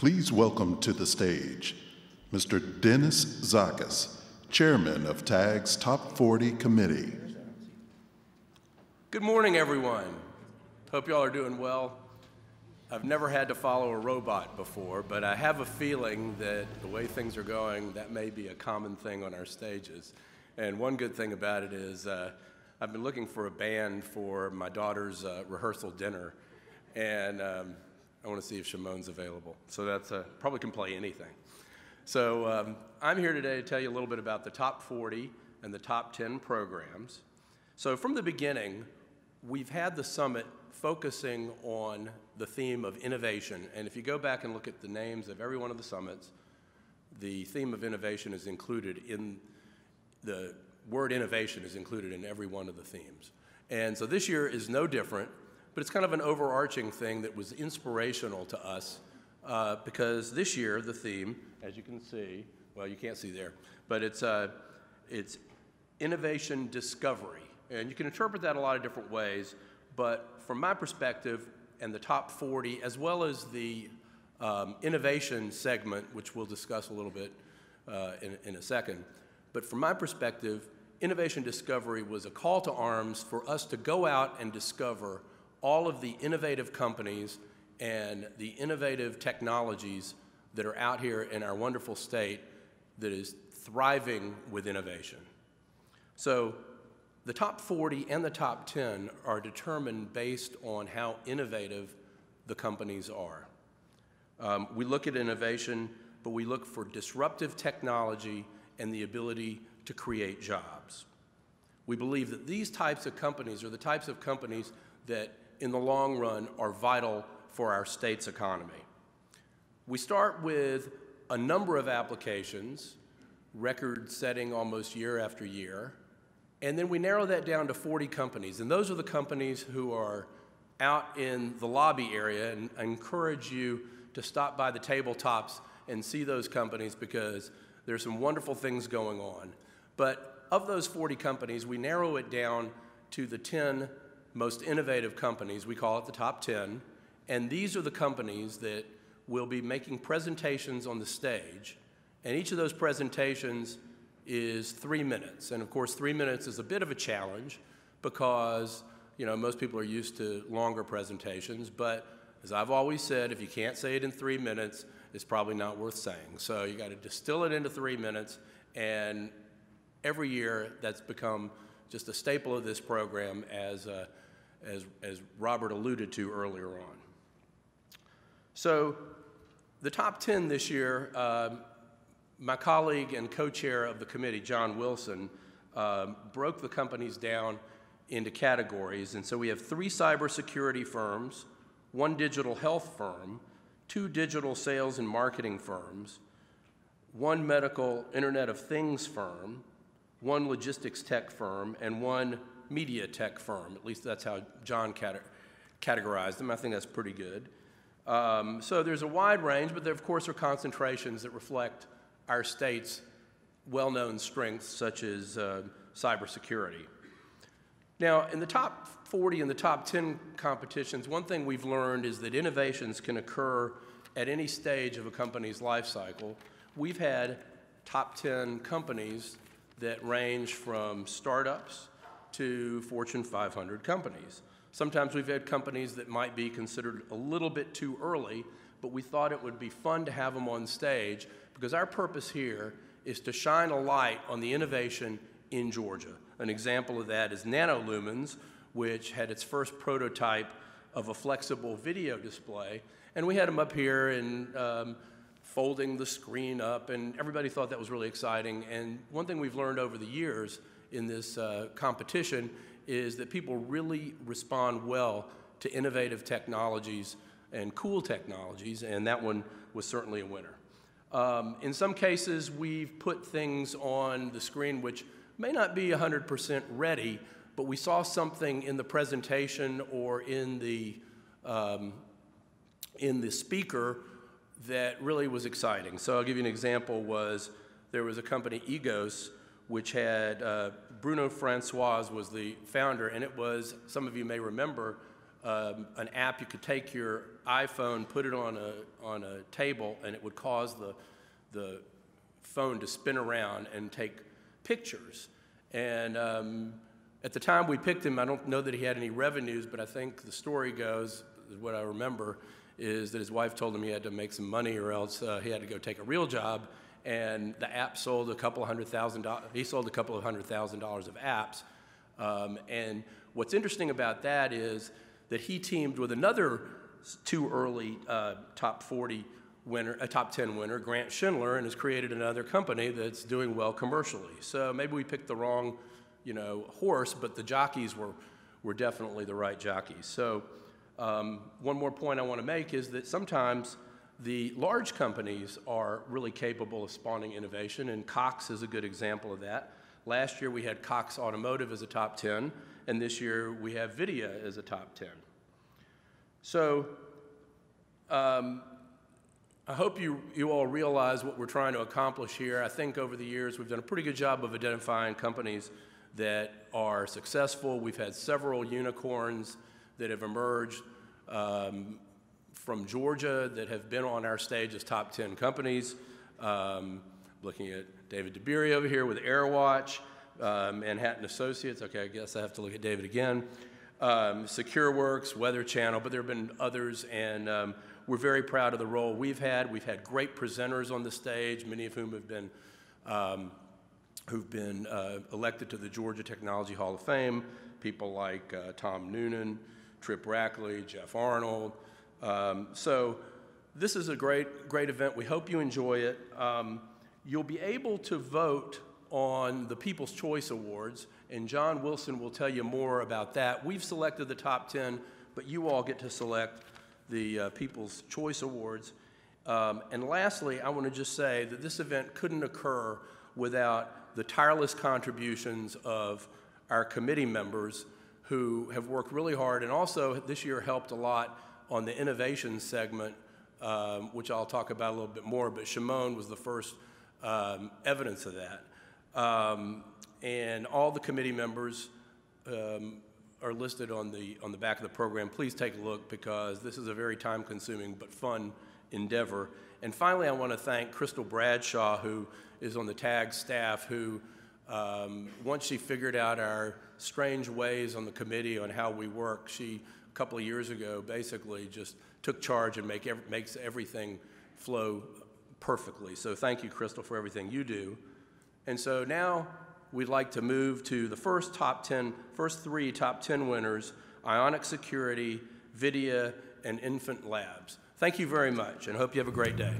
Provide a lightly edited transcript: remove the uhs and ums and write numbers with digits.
Please welcome to the stage Mr. Dennis Zakas, Chairman of TAG's Top 40 Committee. Good morning, everyone. Hope y'all are doing well. I've never had to follow a robot before, but I have a feeling that the way things are going, that may be a common thing on our stages. And one good thing about it is I've been looking for a band for my daughter's rehearsal dinner, and I want to see if Shimon's available. So that's probably can play anything. So I'm here today to tell you a little bit about the top 40 and the top 10 programs. So from the beginning, we've had the summit focusing on the theme of innovation. And if you go back and look at the names of every one of the summits, the theme of innovation is included in the word innovation is included in every one of the themes. And so this year is no different, but it's kind of an overarching thing that was inspirational to us because this year the theme, as you can see, well, you can't see there, but it's innovation discovery. And you can interpret that a lot of different ways, but from my perspective and the top 40, as well as the innovation segment, which we'll discuss a little bit in a second, but from my perspective, innovation discovery was a call to arms for us to go out and discover all of the innovative companies and the innovative technologies that are out here in our wonderful state that is thriving with innovation. So the top 40 and the top 10 are determined based on how innovative the companies are. We look at innovation, but we look for disruptive technology and the ability to create jobs. We believe that these types of companies are the types of companies that in the long run are vital for our state's economy. We start with a number of applications, record-setting almost year after year, and then we narrow that down to 40 companies. And those are the companies who are out in the lobby area, and I encourage you to stop by the tabletops and see those companies because there's some wonderful things going on. But of those 40 companies, we narrow it down to the 10 most innovative companies. We call it the top 10. And these are the companies that will be making presentations on the stage. And each of those presentations is 3 minutes. And of course, 3 minutes is a bit of a challenge because, you know, most people are used to longer presentations. But as I've always said, if you can't say it in 3 minutes, it's probably not worth saying. So you got to distill it into 3 minutes. And every year, that's become just a staple of this program as Robert alluded to earlier on. So the top 10 this year, my colleague and co-chair of the committee, John Wilson, broke the companies down into categories. And so we have 3 cybersecurity firms, 1 digital health firm, 2 digital sales and marketing firms, 1 medical Internet of Things firm, 1 logistics tech firm, and 1 media tech firm. At least that's how John categorized them. I think that's pretty good. So there's a wide range, but there, of course, are concentrations that reflect our state's well-known strengths, such as cybersecurity. Now, in the top 40 and the top 10 competitions, one thing we've learned is that innovations can occur at any stage of a company's life cycle. We've had top 10 companies that range from startups to Fortune 500 companies. Sometimes we've had companies that might be considered a little bit too early, but we thought it would be fun to have them on stage because our purpose here is to shine a light on the innovation in Georgia. An example of that is NanoLumens, which had its first prototype of a flexible video display, and we had them up here and folding the screen up, and everybody thought that was really exciting. And one thing we've learned over the years in this competition is that people really respond well to innovative technologies and cool technologies, and that one was certainly a winner. In some cases, we've put things on the screen which may not be 100% ready, but we saw something in the presentation or in the speaker that really was exciting. So I'll give you an example. There was a company, Egos, which had Bruno Francois was the founder, and it was, some of you may remember, an app. You could take your iPhone, put it on a table, and it would cause the phone to spin around and take pictures. And at the time we picked him, I don't know that he had any revenues, but I think the story goes, what I remember, is that his wife told him he had to make some money or else he had to go take a real job. And the app sold a couple of $100,000. He sold a couple of $100,000 of apps. And what's interesting about that is that he teamed with another too early top 40 winner, a top 10 winner, Grant Schindler, and has created another company that's doing well commercially. So maybe we picked the wrong, horse, but the jockeys were definitely the right jockeys. So one more point I want to make is that sometimes the large companies are really capable of spawning innovation, and Cox is a good example of that. Last year we had Cox Automotive as a top 10, and this year we have Vidya as a top 10. So I hope you all realize what we're trying to accomplish here. I think over the years we've done a pretty good job of identifying companies that are successful. We've had several unicorns that have emerged from Georgia that have been on our stage as top 10 companies. Looking at David DeBerry over here with AirWatch, Manhattan Associates. Okay, I guess I have to look at David again. SecureWorks, Weather Channel, but there have been others, and we're very proud of the role we've had. We've had great presenters on the stage, many of whom have been elected to the Georgia Technology Hall of Fame. People like Tom Noonan, Trip Rackley, Jeff Arnold. So this is a great event. We hope you enjoy it. You'll be able to vote on the People's Choice Awards, and John Wilson will tell you more about that. We've selected the top 10, but you all get to select the People's Choice Awards. And lastly, I want to just say that this event couldn't occur without the tireless contributions of our committee members who have worked really hard and also this year helped a lot on the innovation segment, which I'll talk about a little bit more, but Shimon was the first evidence of that. And all the committee members are listed on the back of the program. Please take a look because this is a very time-consuming but fun endeavor. And finally, I want to thank Crystal Bradshaw, who is on the TAG staff, who once she figured out our strange ways on the committee on how we work, she, a couple of years ago, basically just took charge and makes everything flow perfectly. So thank you, Crystal, for everything you do. And so now we'd like to move to the first three top 10 winners, Ionic Security, Vidya, and Infant Labs. Thank you very much, and hope you have a great day.